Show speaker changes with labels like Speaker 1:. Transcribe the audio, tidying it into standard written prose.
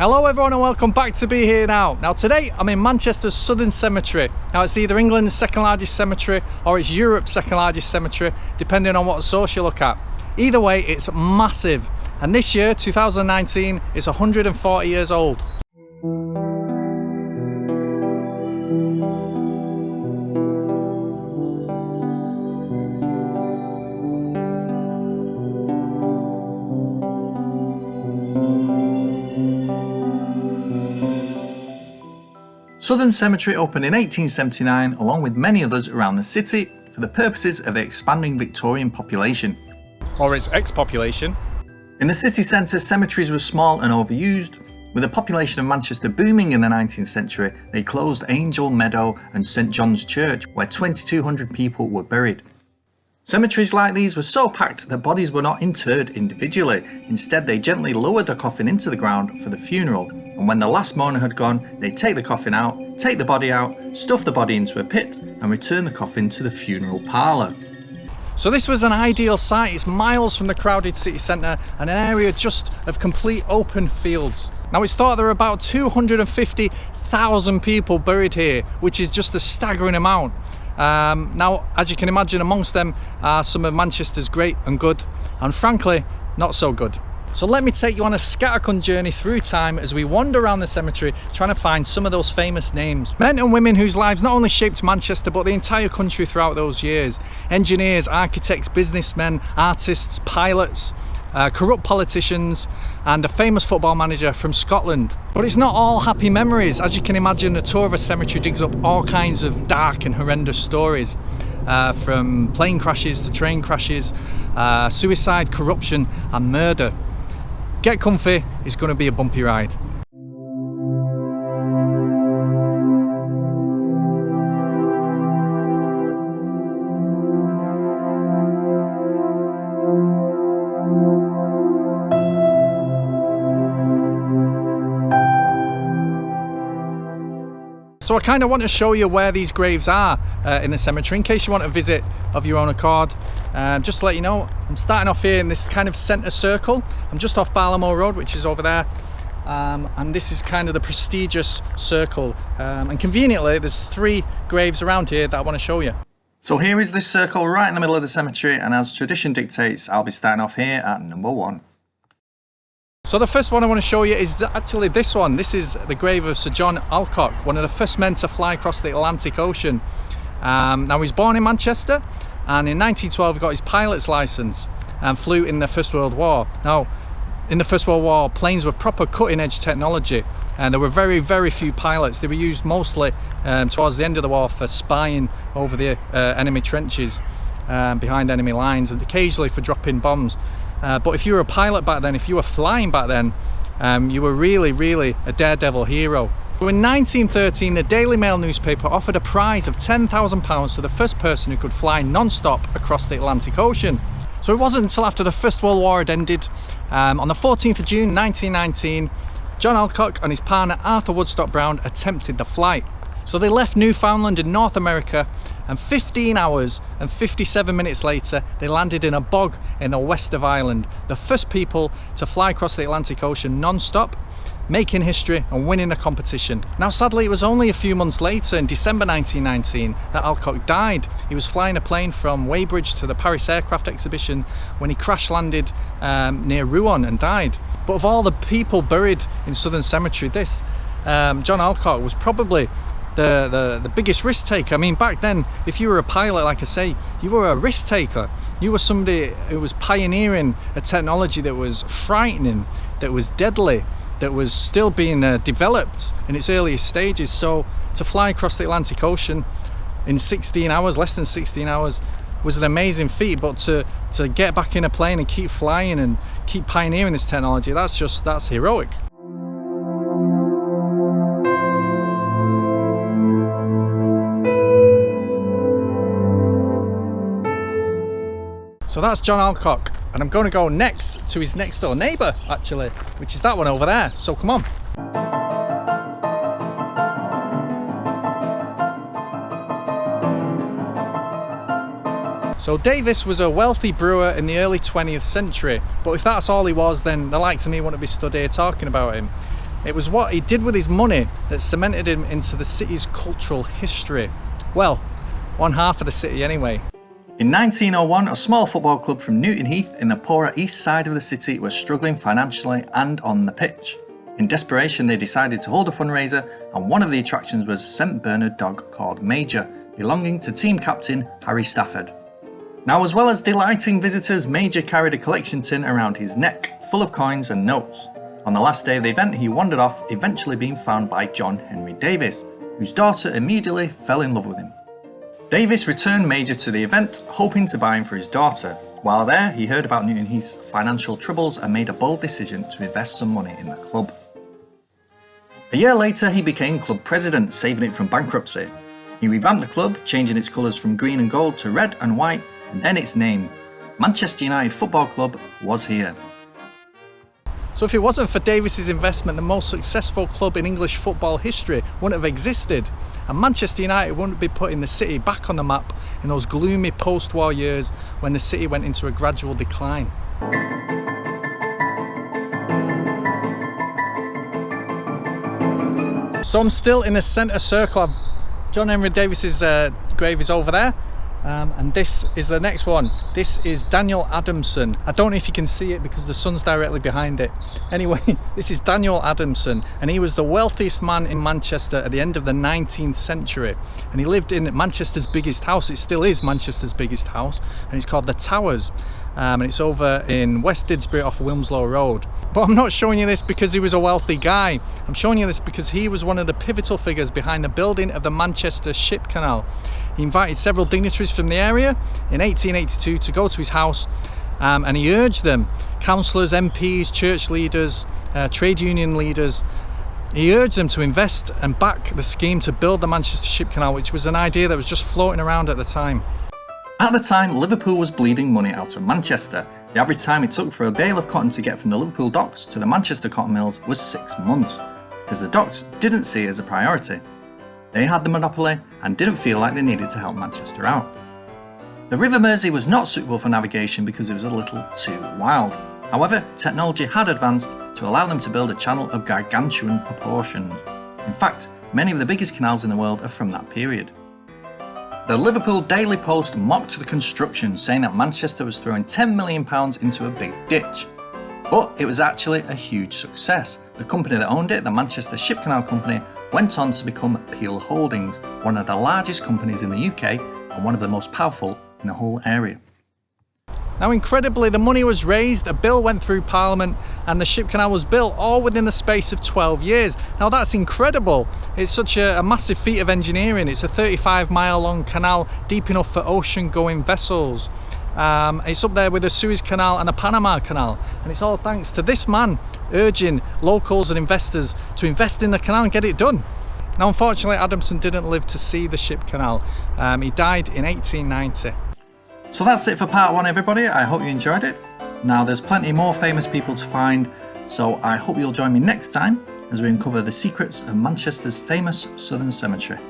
Speaker 1: Hello everyone and welcome back to Be Here Now. Now today I'm in Manchester's Southern Cemetery. Now it's either England's second largest cemetery or it's Europe's second largest cemetery, depending on what source you look at. Either way, it's massive. And this year, 2019, it's 140 years old. Southern Cemetery opened in 1879 along with many others around the city for the purposes of the expanding Victorian population. Or its ex-population. In the city centre, cemeteries were small and overused. With the population of Manchester booming in the 19th century, they closed Angel Meadow and St John's Church, where 2,200 people were buried. Cemeteries like these were so packed that bodies were not interred individually. Instead, they gently lowered the coffin into the ground for the funeral, and when the last mourner had gone, they'd take the coffin out, take the body out, stuff the body into a pit, and return the coffin to the funeral parlour. So this was an ideal site. It's miles from the crowded city centre and an area just of complete open fields. Now it's thought there are about 250,000 people buried here, which is just a staggering amount. Now, as you can imagine, amongst them are some of Manchester's great and good, and frankly, not so good. So let me take you on a scattergun journey through time as we wander around the cemetery trying to find some of those famous names. Men and women whose lives not only shaped Manchester but the entire country throughout those years. Engineers, architects, businessmen, artists, pilots, corrupt politicians, and a famous football manager from Scotland. But it's not all happy memories. As you can imagine, a tour of a cemetery digs up all kinds of dark and horrendous stories. From plane crashes to train crashes, suicide, corruption and murder. Get comfy, it's going to be a bumpy ride. So I kind of want to show you where these graves are in the cemetery in case you want to visit of your own accord. Just to let you know, I'm starting off here in this kind of centre circle. I'm just off Barlamore Road, which is over there, and this is kind of the prestigious circle, and conveniently there's 3 graves around here that I want to show you. So here is this circle right in the middle of the cemetery, and as tradition dictates, I'll be starting off here at number 1. So the first one I want to show you is actually this one. This is the grave of Sir John Alcock, one of the first men to fly across the Atlantic Ocean. Now he was born in Manchester, and in 1912 he got his pilot's licence and flew in the First World War. Now in the First World War, planes were proper cutting edge technology, and there were very, very few pilots. They were used mostly towards the end of the war for spying over the enemy trenches, behind enemy lines, and occasionally for dropping bombs. But if you were a pilot back then, if you were flying back then, you were really, really a daredevil hero. So in 1913, the Daily Mail newspaper offered a prize of £10,000 to the first person who could fly non-stop across the Atlantic Ocean. So it wasn't until after the First World War had ended, on the 14th of June 1919, John Alcock and his partner Arthur Woodstock Brown attempted the flight. So they left Newfoundland in North America, and 15 hours and 57 minutes later they landed in a bog in the west of Ireland, the first people to fly across the Atlantic Ocean non-stop, making history and winning the competition. Now sadly it was only a few months later, in December 1919, that Alcock died. He was flying a plane from Weybridge to the Paris Aircraft Exhibition when he crash landed near Rouen and died. But of all the people buried in Southern Cemetery, this John Alcock was probably the biggest risk taker. I mean, back then, if you were a pilot, like I say, you were a risk taker. You were somebody who was pioneering a technology that was frightening, that was deadly, that was still being developed in its earliest stages. So to fly across the Atlantic Ocean in 16 hours, less than 16 hours, was an amazing feat. But to get back in a plane and keep flying and keep pioneering this technology, that's heroic. So that's John Alcock, and I'm going to go next to his next door neighbour, actually, which is that one over there. So come on. So Davies was a wealthy brewer in the early 20th century, but if that's all he was, then the likes of me wouldn't be stood here talking about him. It was what he did with his money that cemented him into the city's cultural history. Well, one half of the city anyway. In 1901, a small football club from Newton Heath in the poorer east side of the city was struggling financially and on the pitch. In desperation, they decided to hold a fundraiser, and one of the attractions was a St Bernard dog called Major, belonging to team captain Harry Stafford. Now, as well as delighting visitors, Major carried a collection tin around his neck, full of coins and notes. On the last day of the event, he wandered off, eventually being found by John Henry Davies, whose daughter immediately fell in love with him. Davies returned Major to the event, hoping to buy him for his daughter. While there, he heard about Newton Heath's financial troubles and made a bold decision to invest some money in the club. A year later, he became club president, saving it from bankruptcy. He revamped the club, changing its colours from green and gold to red and white, and then its name. Manchester United Football Club was here. So if it wasn't for Davies' investment, the most successful club in English football history wouldn't have existed, and Manchester United wouldn't be putting the city back on the map in those gloomy post-war years when the city went into a gradual decline. So I'm still in the centre circle. John Henry Davies' grave is over there. And this is the next one. This is Daniel Adamson. I don't know if you can see it because the sun's directly behind it. Anyway, this is Daniel Adamson, and he was the wealthiest man in Manchester at the end of the 19th century. And he lived in Manchester's biggest house. It still is Manchester's biggest house, and it's called the Towers. And it's over in West Didsbury off Wilmslow Road. But I'm not showing you this because he was a wealthy guy. I'm showing you this because he was one of the pivotal figures behind the building of the Manchester Ship Canal. He invited several dignitaries from the area in 1882 to go to his house, and he urged them, councillors, MPs, church leaders, trade union leaders, he urged them to invest and back the scheme to build the Manchester Ship Canal, which was an idea that was just floating around at the time. At the time, Liverpool was bleeding money out of Manchester. The average time it took for a bale of cotton to get from the Liverpool docks to the Manchester cotton mills was 6 months, because the docks didn't see it as a priority. They had the monopoly and didn't feel like they needed to help Manchester out. The River Mersey was not suitable for navigation because it was a little too wild. However, technology had advanced to allow them to build a channel of gargantuan proportions. In fact, many of the biggest canals in the world are from that period. The Liverpool Daily Post mocked the construction, saying that Manchester was throwing £10 million into a big ditch. But it was actually a huge success. The company that owned it, the Manchester Ship Canal Company, went on to become Peel Holdings, one of the largest companies in the UK and one of the most powerful in the whole area. Now, incredibly, the money was raised, a bill went through Parliament, and the ship canal was built, all within the space of 12 years. Now, that's incredible. It's such a massive feat of engineering. It's a 35-mile long canal, deep enough for ocean-going vessels. It's up there with the Suez Canal and the Panama Canal, and it's all thanks to this man urging locals and investors to invest in the canal and get it done. Now, unfortunately, Adamson didn't live to see the ship canal. He died in 1890. So that's it for part one, everybody. I hope you enjoyed it. Now, there's plenty more famous people to find, so I hope you'll join me next time as we uncover the secrets of Manchester's famous Southern Cemetery.